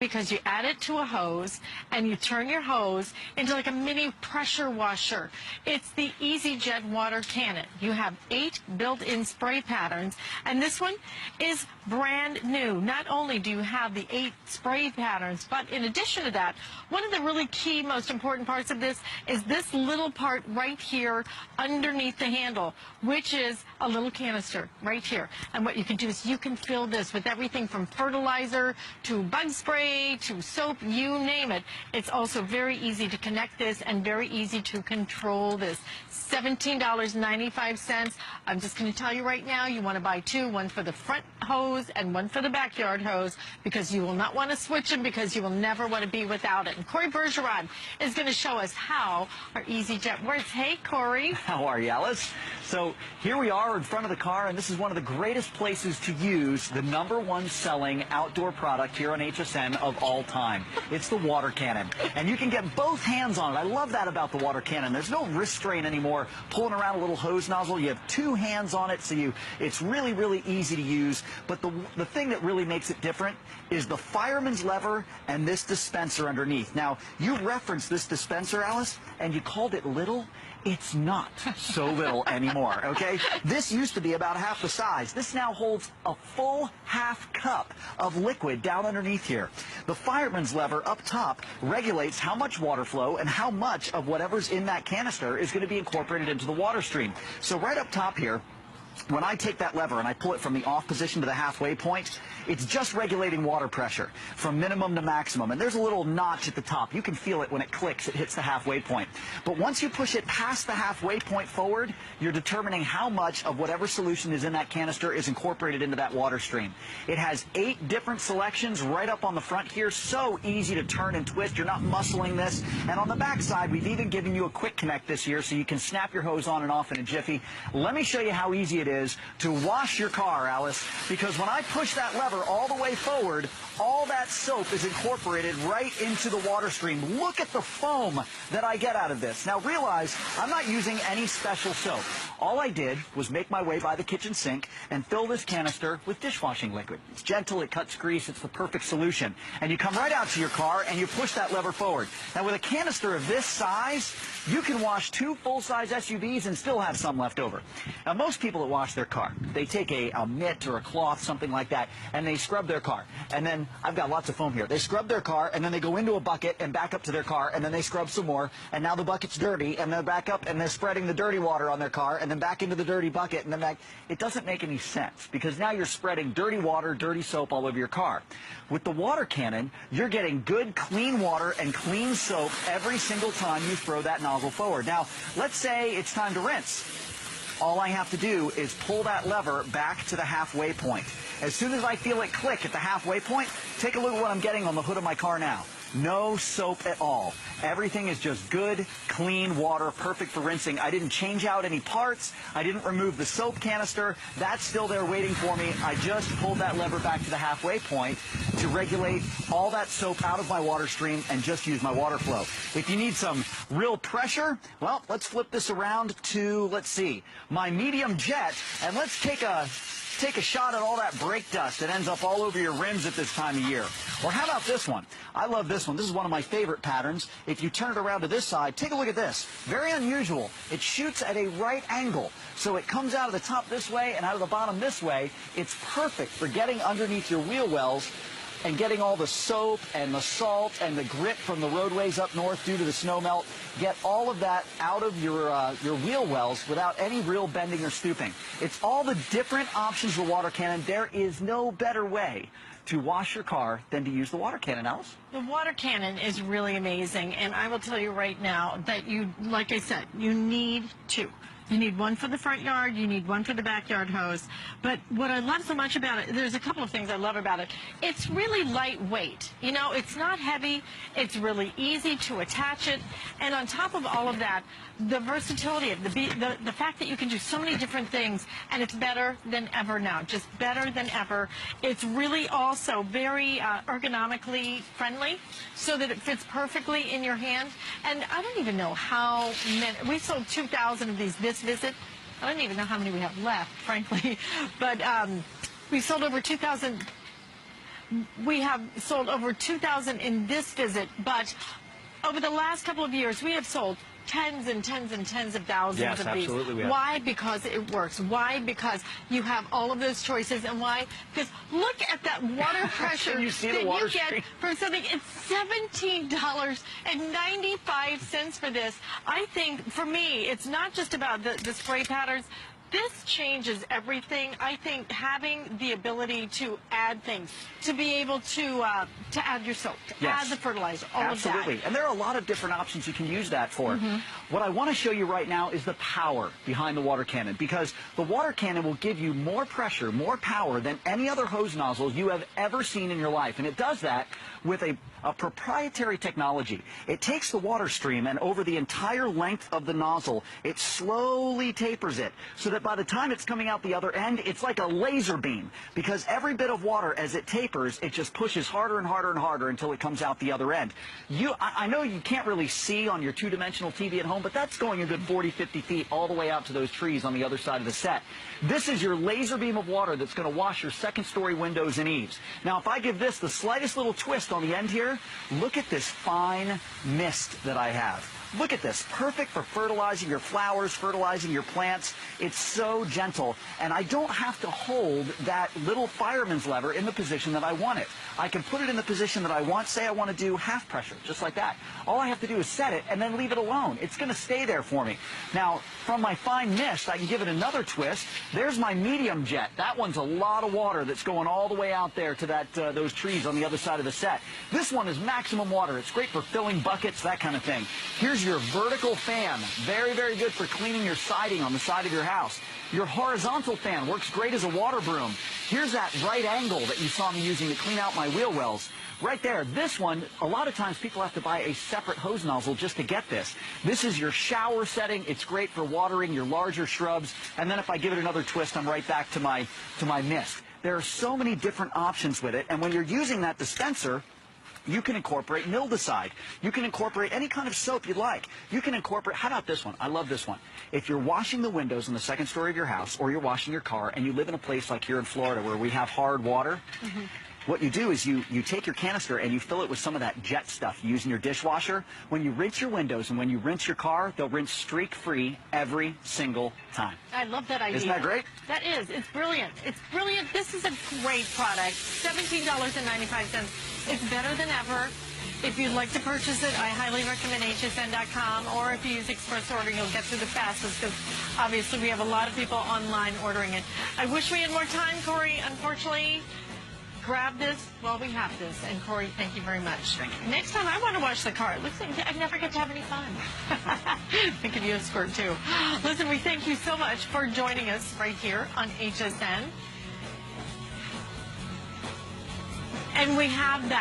because you add it to a hose and you turn your hose into like a mini pressure washer. It's the EasyJet water cannon. You have 8 built-in spray patterns, and this one is brand new. Not only do you have the 8 spray patterns, but in addition to that, one of the really key, most important parts of this is this little part right here underneath the handle, which is a little canister right here. And what you can do is you can fill this with everything from fertilizer to bug spray to soap, you name it. It's also very easy to connect this and very easy to control this. $17.95. I'm just going to tell you right now, you want to buy 2, one for the front hose and one for the backyard hose, because you will not want to switch them, because you will never want to be without it. And Corey Bergeron is going to show us how our EasyJet works. Hey, Corey. How are you, Alice? So here we are in front of the car, and this is one of the greatest places to use the #1 selling outdoor product here on HSN of all time. It's the water cannon, and you can get both hands on it. I love that about the water cannon. There's no wrist strain anymore pulling around a little hose nozzle. You have 2 hands on it, so it's really, really easy to use. But the thing that really makes it different is the fireman's lever and this dispenser underneath. Now, you referenced this dispenser, Alice, and you called it little. It's not so little anymore, okay? This used to be about half the size. This now holds a full half cup of liquid down underneath here. The fireman's lever up top regulates how much water flow and how much of whatever's in that canister is going to be incorporated into the water stream. So right up top here, when I take that lever and I pull it from the off position to the halfway point, it's just regulating water pressure from minimum to maximum. And there's a little notch at the top. You can feel it when it clicks, it hits the halfway point. But once you push it past the halfway point forward, you're determining how much of whatever solution is in that canister is incorporated into that water stream. It has 8 different selections right up on the front here. So easy to turn and twist. You're not muscling this. And on the back side, we've even given you a quick connect this year, so you can snap your hose on and off in a jiffy. Let me show you how easy it is to wash your car, Alice, because when I push that lever all the way forward, all that soap is incorporated right into the water stream. Look at the foam that I get out of this. Now realize, I'm not using any special soap. All I did was make my way by the kitchen sink and fill this canister with dishwashing liquid. It's gentle, it cuts grease, it's the perfect solution. And you come right out to your car and you push that lever forward. Now with a canister of this size, you can wash 2 full-size SUVs and still have some left over. Now most people that wash their car, they take a mitt or a cloth, something like that, and they scrub their car. And then, I've got lots of foam here. They scrub their car, and then they go into a bucket and back up to their car, and then they scrub some more, and now the bucket's dirty, and they're back up, and they're spreading the dirty water on their car, and then back into the dirty bucket, and then back. It doesn't make any sense, because now you're spreading dirty water, dirty soap all over your car. With the water cannon, you're getting good, clean water and clean soap every single time you throw that nozzle forward. Now, let's say it's time to rinse. All I have to do is pull that lever back to the halfway point. As soon as I feel it click at the halfway point, take a look at what I'm getting on the hood of my car now. No soap at all. Everything is just good, clean water, perfect for rinsing. I didn't change out any parts. I didn't remove the soap canister. That's still there waiting for me. I just pulled that lever back to the halfway point to regulate all that soap out of my water stream and just use my water flow. If you need some real pressure, well, let's flip this around to, let's see, my medium jet, and let's take a shot at all that brake dust that ends up all over your rims at this time of year. Or how about this one? I love this one. This is one of my favorite patterns. If you turn it around to this side, take a look at this. Very unusual. It shoots at a right angle. So it comes out of the top this way and out of the bottom this way. It's perfect for getting underneath your wheel wells and getting all the soap and the salt and the grit from the roadways up north due to the snow melt. Get all of that out of your wheel wells without any real bending or stooping. It's all the different options for water cannon. There is no better way to wash your car than to use the water cannon, Alice. The water cannon is really amazing, and I will tell you right now that you, like I said, you need 2. You need one for the front yard, you need one for the backyard hose. But what I love so much about it, there's a couple of things I love about it. It's really lightweight. You know, it's not heavy, it's really easy to attach it. And on top of all of that, the versatility of the fact that you can do so many different things, and it's better than ever now, just better than ever. It's really also very ergonomically friendly, so that it fits perfectly in your hand. And I don't even know how many, we sold 2,000 of these this visit. I don't even know how many we have left, frankly, but we sold over 2,000. We have sold over 2,000 in this visit, but over the last couple of years, we have sold tens and tens and tens of thousands of these. Absolutely we have. Why? Because it works. Why? Because you have all of those choices. And why? Because look at that water pressure you see that the water you get stream? from something. It's $17.95 for this. I think, for me, it's not just about the spray patterns. This changes everything. I think having the ability to add things, to be able to add your soap, to add the fertilizer, all Absolutely. of that. And there are a lot of different options you can use that for. What I want to show you right now is the power behind the water cannon, because the water cannon will give you more pressure, more power than any other hose nozzle you have ever seen in your life. And it does that with a proprietary technology. It takes the water stream, and over the entire length of the nozzle, it slowly tapers it so that by the time it's coming out the other end, it's like a laser beam, because every bit of water, as it tapers, it just pushes harder and harder and harder until it comes out the other end. I know you can't really see on your two-dimensional TV at home, but that's going a good 40, 50 feet all the way out to those trees on the other side of the set. This is your laser beam of water that's going to wash your second-story windows and eaves. Now, if I give this the slightest little twist on the end here, look at this fine mist that I have. Look at this, perfect for fertilizing your flowers, fertilizing your plants. It's so gentle, and I don't have to hold that little fireman's lever in the position that I want it. I can put it in the position that I want. Say I want to do half pressure, just like that. All I have to do is set it and then leave it alone. It's going to stay there for me. Now, from my fine mist, I can give it another twist. There's my medium jet. That one's a lot of water that's going all the way out there to those trees on the other side of the set. This one is maximum water. It's great for filling buckets, that kind of thing. Here's your vertical fan. Very, very good for cleaning your siding on the side of your house. Your horizontal fan works great as a water broom. Here's that right angle that you saw me using to clean out my wheel wells. Right there, this one, a lot of times people have to buy a separate hose nozzle just to get this. This is your shower setting. It's great for watering your larger shrubs. And then if I give it another twist, I'm right back to my mist. There are so many different options with it. And when you're using that dispenser, you can incorporate mildewcide. You can incorporate any kind of soap you'd like. You can incorporate, how about this one? I love this one. If you're washing the windows in the second story of your house, or you're washing your car, and you live in a place like here in Florida where we have hard water, what you do is you take your canister and you fill it with some of that jet stuff you use in your dishwasher. When you rinse your windows and when you rinse your car, they'll rinse streak-free every single time. I love that idea. Isn't that great? That is. It's brilliant. It's brilliant. This is a great product. $17.95. It's better than ever. If you'd like to purchase it, I highly recommend hsn.com, or if you use express ordering, you'll get through the fastest, because obviously we have a lot of people online ordering it. I wish we had more time, Corey. Unfortunately, grab this while we have this. And Corey, thank you very much. Thank you. Next time I want to wash the car. It looks like I never get to have any fun. I could use a squirt too. Listen, we thank you so much for joining us right here on HSN. And we have that.